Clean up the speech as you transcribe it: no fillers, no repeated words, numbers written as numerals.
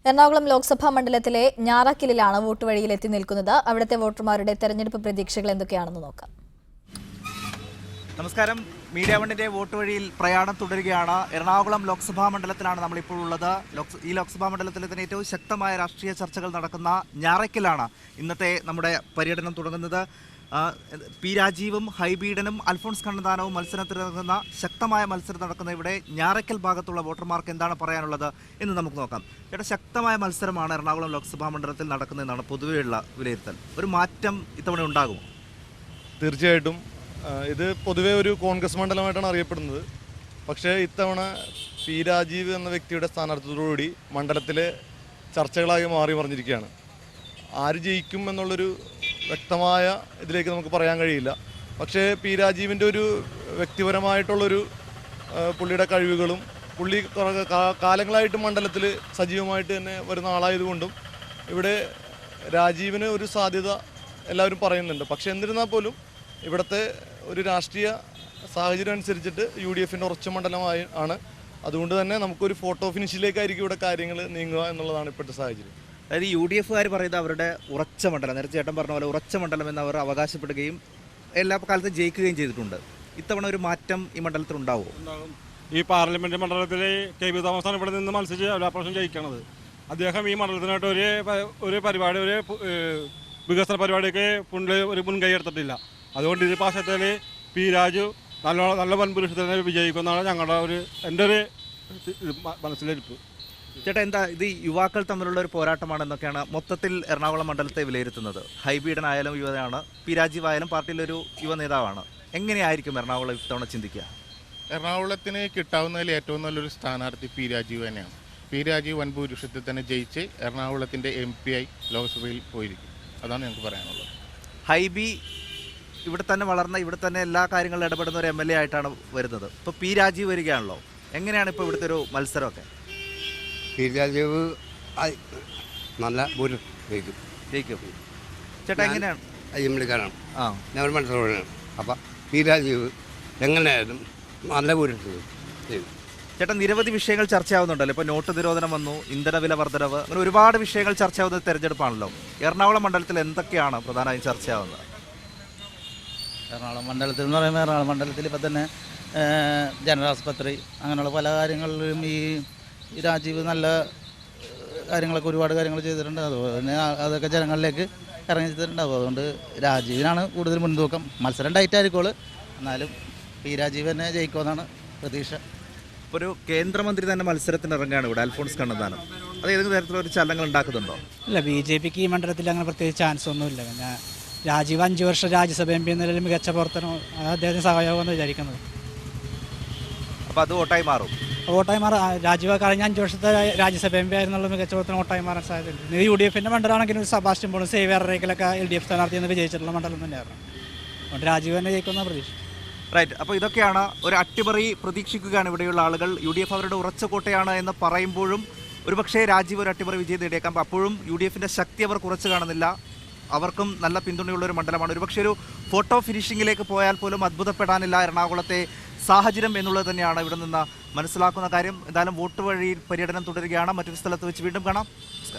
എറണാകുളം ലോക്സഭാ മണ്ഡലത്തിലെ ഞാറക്കലിലാണ് വോട്ട് വഴിയിൽ എത്തി നിൽക്കുന്നത്. അവിടുത്തെ വോട്ടർമാരുടെ തെരഞ്ഞെടുപ്പ് പ്രതീക്ഷകൾ എന്തൊക്കെയാണെന്ന് നോക്കാം. നമസ്കാരം. മീഡിയ വണ്ണിന്റെ വോട്ട് വഴിയിൽ പ്രയാണം തുടരുകയാണ്. എറണാകുളം ലോക്സഭാ മണ്ഡലത്തിലാണ് നമ്മളിപ്പോൾ ഉള്ളത്. ഈ ലോക്സഭാ മണ്ഡലത്തിലെ തന്നെ ഏറ്റവും ശക്തമായ രാഷ്ട്രീയ ചർച്ചകൾ നടക്കുന്ന ഞാറക്കലാണ് ഇന്നത്തെ നമ്മുടെ പര്യടനം തുടങ്ങുന്നത്. പി രാജീവും ഹൈബീഡനും അൽഫോൺസ് കണ്ണന്താനവും മത്സരത്തിനിറങ്ങുന്ന ശക്തമായ മത്സരം നടക്കുന്ന ഇവിടെ ഞാറക്കൽ ഭാഗത്തുള്ള വോട്ടർമാർക്ക് എന്താണ് പറയാനുള്ളത് എന്ന് നമുക്ക് നോക്കാം. ചേട്ടാ, ശക്തമായ മത്സരമാണ് എറണാകുളം ലോക്സഭാ മണ്ഡലത്തിൽ നടക്കുന്നതെന്നാണ് പൊതുവെയുള്ള വിലയിരുത്തൽ. ഒരു മാറ്റം ഇത്തവണ ഉണ്ടാകുമോ? തീർച്ചയായിട്ടും ഇത് പൊതുവേ ഒരു കോൺഗ്രസ് മണ്ഡലമായിട്ടാണ് അറിയപ്പെടുന്നത്. പക്ഷേ ഇത്തവണ പി രാജീവ് എന്ന വ്യക്തിയുടെ സ്ഥാനാർത്ഥിയോടുകൂടി മണ്ഡലത്തിലെ ചർച്ചകളായി മാറി മറിഞ്ഞിരിക്കുകയാണ്. ആര് ജയിക്കും എന്നുള്ളൊരു വ്യക്തമായ ഇതിലേക്ക് നമുക്ക് പറയാൻ കഴിയില്ല. പക്ഷേ പി രാജീവിൻ്റെ ഒരു വ്യക്തിപരമായിട്ടുള്ളൊരു പുള്ളിയുടെ കഴിവുകളും പുള്ളി കാലങ്ങളായിട്ട് മണ്ഡലത്തിൽ സജീവമായിട്ട് തന്നെ വരുന്ന ആളായതുകൊണ്ടും ഇവിടെ രാജീവിന് ഒരു സാധ്യത എല്ലാവരും പറയുന്നുണ്ട്. പക്ഷേ എന്നിരുന്നാൽ പോലും ഇവിടുത്തെ ഒരു രാഷ്ട്രീയ സാഹചര്യം അനുസരിച്ചിട്ട് UDFൻ്റെ ഉറച്ച മണ്ഡലമായി ആണ്. അതുകൊണ്ട് തന്നെ നമുക്കൊരു ഫോട്ടോ ഫിനിഷിലേക്കായിരിക്കും ഇവിടെ കാര്യങ്ങൾ നീങ്ങുക എന്നുള്ളതാണ് ഇപ്പോഴത്തെ സാഹചര്യം. അതായത് UDFകാർ പറയുന്നത് അവരുടെ ഉറച്ച മണ്ഡലം, നേരത്തെ ചേട്ടൻ പറഞ്ഞ പോലെ ഉറച്ച മണ്ഡലം എന്ന് അവർ അവകാശപ്പെടുകയും എല്ലാ കാലത്തും ജയിക്കുകയും ചെയ്തിട്ടുണ്ട്. ഇത്തവണ ഒരു മാറ്റം ഈ മണ്ഡലത്തിൽ ഉണ്ടാവുമോ? ഈ പാർലമെന്റ് മണ്ഡലത്തിൽ KB തോമസാണ് ഇവിടെ നിന്ന് മത്സരിച്ച് എല്ലാ പ്രാവശ്യം ജയിക്കണത്. അദ്ദേഹം ഈ മണ്ഡലത്തിനായിട്ട് ഒരു പരിപാടി, ഒരു വികസന പരിപാടിക്ക് ഒരു മുൻകൈ എടുത്തിട്ടില്ല. അതുകൊണ്ട് ഈ പ്രാവശ്യത്തിൽ പി രാജു നല്ല വൻപുരുഷത്തിൽ വിജയിക്കുമെന്നാണ് ഞങ്ങളുടെ എൻ്റെ ഒരു മനസ്സിലിരിപ്പ്. ചേട്ടാ, എന്താ ഇത് യുവാക്കൾ തമ്മിലുള്ള ഒരു പോരാട്ടമാണെന്നൊക്കെയാണ് മൊത്തത്തിൽ എറണാകുളം മണ്ഡലത്തെ വിലയിരുത്തുന്നത്. ഹൈബീഡനായാലും യുവതയാണ്, പി രാജീവ് ആയാലും പാർട്ടിയിലൊരു യുവ നേതാവാണ്. എങ്ങനെയായിരിക്കും എറണാകുളം ഇത്തവണ ചിന്തിക്കുക? എറണാകുളത്തിന് കിട്ടാവുന്നതിൽ ഏറ്റവും നല്ലൊരു സ്ഥാനാർത്ഥി പി രാജീവ് തന്നെയാണ്. പി രാജീവ് വൻഭൂരിഷത്തിൽ തന്നെ ജയിച്ച് എറണാകുളത്തിൻ്റെ MP ആയി ലോക്സഭയിൽ പോയിരിക്കും. അതാണ് ഞങ്ങൾക്ക് പറയാനുള്ളത്. ഹൈബി ഇവിടെ തന്നെ വളർന്ന, ഇവിടെ തന്നെ എല്ലാ കാര്യങ്ങളിലും ഇടപെടുന്ന ഒരു MLA ആയിട്ടാണ് വരുന്നത്. ഇപ്പോൾ പി രാജീവ് വരികയാണല്ലോ. എങ്ങനെയാണ് ഇപ്പോൾ ഇവിടുത്തെ ഒരു മത്സരമൊക്കെ? പി രാജീവ് നല്ല ജയിക്കും. ചേട്ടാ, എങ്ങനെയാണ്? അയ്യമ്പളിക്കാരാണ്, ഞാൻ ഒരു മത്സരമാണ്. അപ്പം പി രാജീവ് എങ്ങനെയായാലും നല്ല ഭൂരിഷത്തിൽ ചെയ്യും. ചേട്ടാ, നിരവധി വിഷയങ്ങൾ ചർച്ചയാവുന്നുണ്ടല്ലോ. ഇപ്പോൾ നോട്ട് നിരോധനം വന്നു, ഇന്ധനവില വർധനവ്, അങ്ങനെ ഒരുപാട് വിഷയങ്ങൾ ചർച്ചയാവുന്ന തെരഞ്ഞെടുപ്പാണല്ലോ. എറണാകുളം മണ്ഡലത്തിൽ എന്തൊക്കെയാണ് പ്രധാനമായും ചർച്ചയാവുന്നത്? എറണാകുളം മണ്ഡലത്തിൽ എന്ന് പറയുമ്പോൾ എറണാകുളം മണ്ഡലത്തിൽ ഇപ്പം തന്നെ ജനറൽ ആസ്പത്രി അങ്ങനെയുള്ള പല കാര്യങ്ങളിലും ഈ രാജീവ് നല്ല കാര്യങ്ങളൊക്കെ ഒരുപാട് കാര്യങ്ങൾ ചെയ്തിട്ടുണ്ട്. അതുപോലെ തന്നെ അതൊക്കെ ജനങ്ങളിലേക്ക് ഇറങ്ങി ചെയ്തിട്ടുണ്ടാവും. അതുകൊണ്ട് രാജീവിനാണ് കൂടുതൽ മുൻതൂക്കം. മത്സരം ടൈറ്റായിരിക്കുള്ളൂ, എന്നാലും പി രാജീവ് തന്നെ ജയിക്കുമെന്നാണ് പ്രതീക്ഷ. ഒരു കേന്ദ്രമന്ത്രി തന്നെ മത്സരത്തിന് ഇറങ്ങുകയാണ് ഇവിടെ, അൽഫോൺസ് കണ്ണന്താനം. അത് ഏതെങ്കിലും തരത്തിലൊരു ചലനങ്ങൾ ഉണ്ടാക്കുന്നുണ്ടോ? ഇല്ല, BJPക്ക് ഈ മണ്ഡലത്തിൽ അങ്ങനെ പ്രത്യേകിച്ച് ചാൻസ് ഒന്നുമില്ല. പിന്നെ രാജീവ് 5 വർഷം രാജ്യസഭ MP എന്ന നിലയിൽ മികച്ച പ്രവർത്തനം അദ്ദേഹത്തിന് സഹായമാകുമെന്ന് വിചാരിക്കുന്നത്. അപ്പോൾ അത് വോട്ടായി മാറും. വോട്ടായി മാറാം. രാജീവ് കഴിഞ്ഞ 5 വർഷത്തെ രാജ്യസഭ MP ആയിരുന്നുള്ള മികച്ച പ്രവർത്തനം വോട്ടായി മാറാൻ സാധ്യതയുണ്ട്. UDFൻ്റെ മണ്ഡലമാണെങ്കിലും സെബാസ്റ്റ്യൻ പോളും സേവ്യർ റേക്കിലൊക്കെ LDF സ്ഥാനാർത്ഥിയെന്ന് വിജയിച്ചിട്ടുള്ള മണ്ഡലം തന്നെയായിരുന്നു. അതുകൊണ്ട് രാജീവ് തന്നെ ജയിക്കുന്ന പ്രതീക്ഷ. റൈറ്റ്. അപ്പോൾ ഇതൊക്കെയാണ് ഒരു അട്ടിമറി പ്രതീക്ഷിക്കുകയാണ് ഇവിടെയുള്ള ആളുകൾ. UDF അവരുടെ ഉറച്ച കോട്ടയാണ് എന്ന് പറയുമ്പോഴും ഒരുപക്ഷേ രാജീവ് ഒരു അട്ടിമറി വിജയം നേടിയേക്കാം. അപ്പോഴും UDFൻ്റെ ശക്തി അവർ കുറച്ച് കാണുന്നില്ല. അവർക്കും നല്ല പിന്തുണയുള്ളൊരു മണ്ഡലമാണ്. ഒരുപക്ഷെ ഒരു ഫോട്ടോ ഫിനിഷിങ്ങിലേക്ക് പോയാൽ പോലും അത്ഭുതപ്പെടാനില്ല എറണാകുളത്തെ സാഹചര്യം എന്നുള്ളത് തന്നെയാണ് ഇവിടെ നിന്ന് മനസ്സിലാക്കുന്ന കാര്യം. എന്തായാലും വോട്ട് വഴിയിൽ പര്യടനം തുടരുകയാണ്. മറ്റൊരു സ്ഥലത്ത് വെച്ച് വീണ്ടും കാണാം. നമസ്കാരം.